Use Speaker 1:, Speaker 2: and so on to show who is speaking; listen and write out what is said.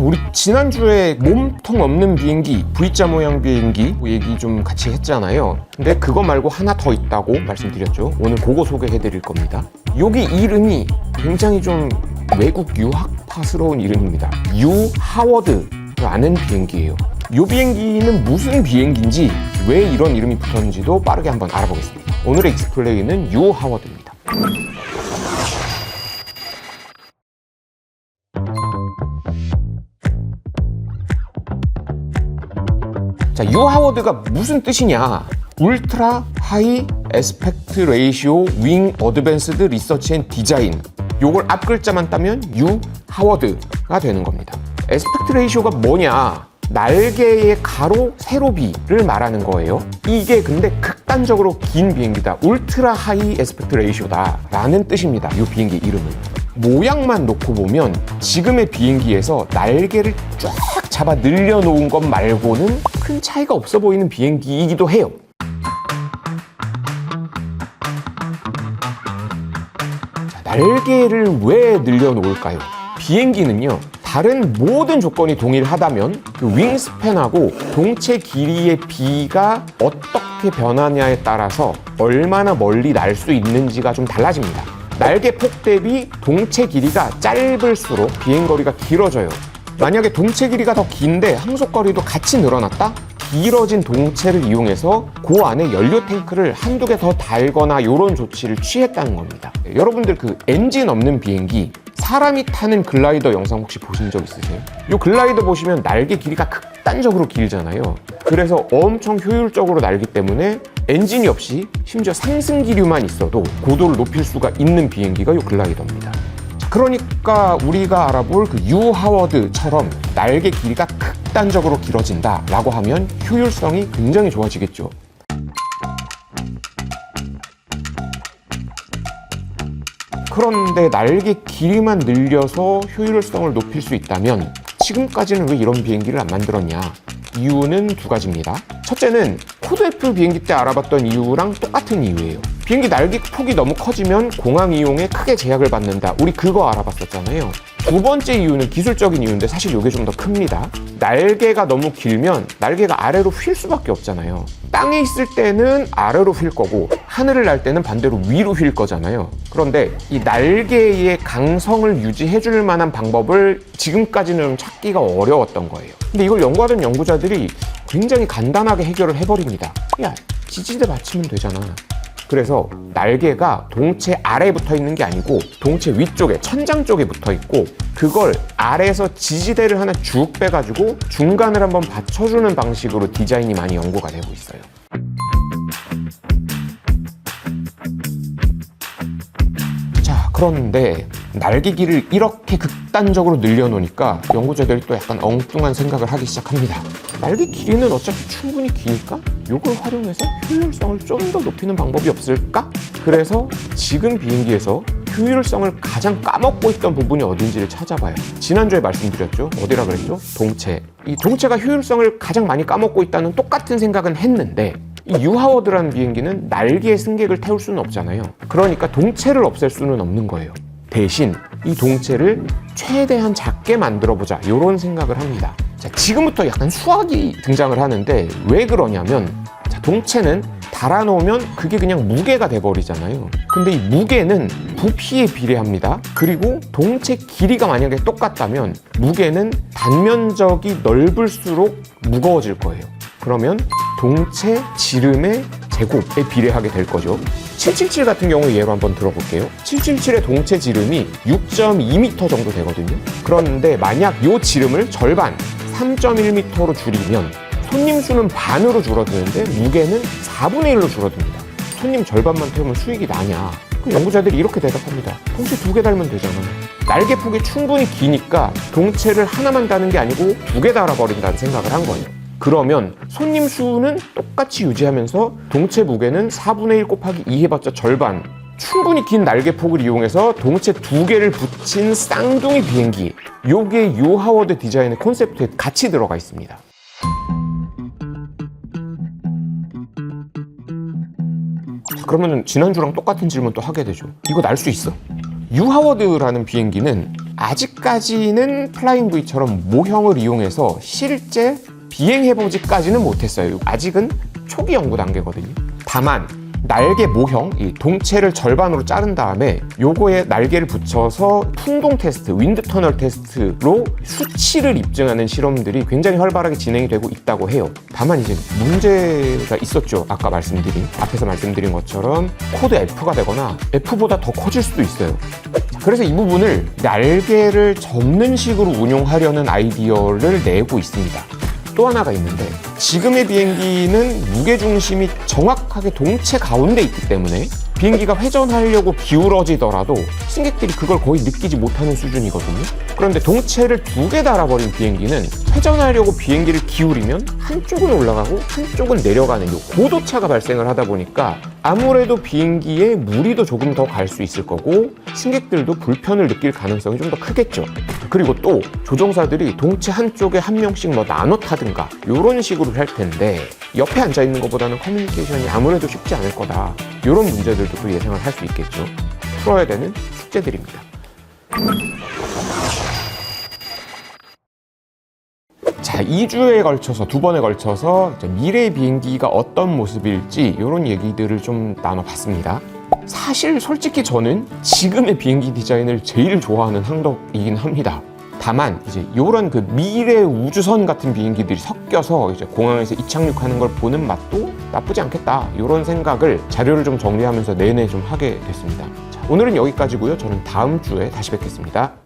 Speaker 1: 우리 지난주에 몸통 없는 비행기, V자 모양 비행기 얘기 좀 같이 했잖아요. 근데 그거 말고 하나 더 있다고 말씀드렸죠. 오늘 그거 소개해 드릴 겁니다. 여기 이름이 굉장히 좀 외국 유학파스러운 이름입니다. U 하워드라는 비행기예요. 이 비행기는 무슨 비행기인지 왜 이런 이름이 붙었는지도 빠르게 한번 알아보겠습니다. 오늘의 익스플레인은 U 하워드입니다. 자, U 하워드가 무슨 뜻이냐? 울트라 하이 에스펙트 레이시오 윙 어드밴스드 리서치 앤 디자인. 요걸 앞 글자만 따면 U 하워드가 되는 겁니다. 에스펙트 레이시오가 뭐냐? 날개의 가로 세로비를 말하는 거예요. 이게 근데 극단적으로 긴 비행기다. 울트라 하이 에스펙트 레이시오다 라는 뜻입니다. 이 비행기 이름은. 모양만 놓고 보면 지금의 비행기에서 날개를 쫙 잡아 늘려놓은 것 말고는 큰 차이가 없어 보이는 비행기이기도 해요. 자, 날개를 왜 늘려놓을까요? 비행기는요, 다른 모든 조건이 동일하다면 그 윙스팬하고 동체 길이의 비가 어떻게 변하냐에 따라서 얼마나 멀리 날 수 있는지가 좀 달라집니다. 날개 폭 대비 동체 길이가 짧을수록 비행거리가 길어져요. 만약에 동체 길이가 더 긴데 항속거리도 같이 늘어났다? 길어진 동체를 이용해서 그 안에 연료 탱크를 한두 개 더 달거나 이런 조치를 취했다는 겁니다. 여러분들 그 엔진 없는 비행기, 사람이 타는 글라이더 영상 혹시 보신 적 있으세요? 이 글라이더 보시면 날개 길이가 극단적으로 길잖아요. 그래서 엄청 효율적으로 날기 때문에 엔진이 없이 심지어 상승 기류만 있어도 고도를 높일 수가 있는 비행기가 이 글라이더입니다. 그러니까 우리가 알아볼 그 U 하워드처럼 날개 길이가 극단적으로 길어진다라고 하면 효율성이 굉장히 좋아지겠죠. 그런데 날개 길이만 늘려서 효율성을 높일 수 있다면 지금까지는 왜 이런 비행기를 안 만들었냐? 이유는 두 가지입니다. 첫째는 코드 F 비행기 때 알아봤던 이유랑 똑같은 이유예요. 비행기 날개 폭이 너무 커지면 공항 이용에 크게 제약을 받는다. 우리 그거 알아봤었잖아요. 두 번째 이유는 기술적인 이유인데 사실 이게 좀 더 큽니다. 날개가 너무 길면 날개가 아래로 휠 수밖에 없잖아요. 땅에 있을 때는 아래로 휠 거고 하늘을 날 때는 반대로 위로 휠 거잖아요. 그런데 이 날개의 강성을 유지해 줄 만한 방법을 지금까지는 찾기가 어려웠던 거예요. 근데 이걸 연구하던 연구자들이 굉장히 간단하게 해결을 해버립니다. 야, 지지대 받치면 되잖아. 그래서 날개가 동체 아래에 붙어 있는 게 아니고 동체 위쪽에, 천장 쪽에 붙어 있고 그걸 아래에서 지지대를 하나 쭉 빼가지고 중간을 한번 받쳐주는 방식으로 디자인이 많이 연구가 되고 있어요. 자, 그런데 날개 길이를 이렇게 극단적으로 늘려놓으니까 연구자들이 또 약간 엉뚱한 생각을 하기 시작합니다. 날개 길이는 어차피 충분히 기니까 이걸 활용해서 효율성을 좀 더 높이는 방법이 없을까? 그래서 지금 비행기에서 효율성을 가장 까먹고 있던 부분이 어딘지를 찾아봐요. 지난주에 말씀드렸죠? 어디라 그랬죠? 동체. 이 동체가 효율성을 가장 많이 까먹고 있다는 똑같은 생각은 했는데 이 U 하워드라는 비행기는 날개에 승객을 태울 수는 없잖아요. 그러니까 동체를 없앨 수는 없는 거예요. 대신 이 동체를 최대한 작게 만들어보자 이런 생각을 합니다. 자, 지금부터 약간 수학이 등장을 하는데 왜 그러냐면 자, 동체는 달아놓으면 그게 그냥 무게가 돼버리잖아요. 근데 이 무게는 부피에 비례합니다. 그리고 동체 길이가 만약에 똑같다면 무게는 단면적이 넓을수록 무거워질 거예요. 그러면 동체 지름의 제곱에 비례하게 될 거죠. 777 같은 경우 예로 한번 들어볼게요. 777의 동체 지름이 6.2m 정도 되거든요. 그런데 만약 이 지름을 절반 3.1m로 줄이면 손님 수는 반으로 줄어드는데 무게는 4분의 1로 줄어듭니다. 손님 절반만 태우면 수익이 나냐? 연구자들이 이렇게 대답합니다. 동체 2개 달면 되잖아. 날개 폭이 충분히 기니까 동체를 하나만 다는 게 아니고 2개 달아버린다는 생각을 한 거예요. 그러면 손님 수는 똑같이 유지하면서 동체 무게는 4분의 1 곱하기 2 해봤자 절반. 충분히 긴 날개 폭을 이용해서 동체 2개를 붙인 쌍둥이 비행기. 요게 U 하워드 디자인의 콘셉트에 같이 들어가 있습니다. 그러면 지난주랑 똑같은 질문 또 하게 되죠. 이거 날 수 있어. U 하워드라는 비행기는 아직까지는 플라잉 V처럼 모형을 이용해서 실제 비행해보지까지는 못했어요. 아직은 초기 연구 단계거든요. 다만 날개 모형, 이 동체를 절반으로 자른 다음에 요거에 날개를 붙여서 풍동 테스트, 윈드 터널 테스트로 수치를 입증하는 실험들이 굉장히 활발하게 진행이 되고 있다고 해요. 다만 이제 문제가 있었죠. 앞에서 말씀드린 것처럼 코드 F가 되거나 F보다 더 커질 수도 있어요. 그래서 이 부분을 날개를 접는 식으로 운용하려는 아이디어를 내고 있습니다. 또 하나가 있는데, 지금의 비행기는 무게중심이 정확하게 동체 가운데 있기 때문에 비행기가 회전하려고 기울어지더라도 승객들이 그걸 거의 느끼지 못하는 수준이거든요. 그런데 동체를 2개 달아버린 비행기는 회전하려고 비행기를 기울이면 한쪽은 올라가고 한쪽은 내려가는 요 고도차가 발생을 하다 보니까 아무래도 비행기에 무리도 조금 더 갈 수 있을 거고 승객들도 불편을 느낄 가능성이 좀 더 크겠죠. 그리고 또 조종사들이 동체 한쪽에 한 명씩 뭐 나눠 타든가 이런 식으로 할 텐데 옆에 앉아 있는 것보다는 커뮤니케이션이 아무래도 쉽지 않을 거다. 이런 문제들도 또 예상을 할 수 있겠죠. 풀어야 되는 숙제들입니다. 자, 2주에 걸쳐서, 2번에 걸쳐서 미래의 비행기가 어떤 모습일지 이런 얘기들을 좀 나눠봤습니다. 사실 솔직히 저는 지금의 비행기 디자인을 제일 좋아하는 항덕이긴 합니다. 다만 이제 이런 그 미래 우주선 같은 비행기들이 섞여서 이제 공항에서 이착륙하는 걸 보는 맛도 나쁘지 않겠다, 이런 생각을 자료를 좀 정리하면서 내내 좀 하게 됐습니다. 자, 오늘은 여기까지고요. 저는 다음 주에 다시 뵙겠습니다.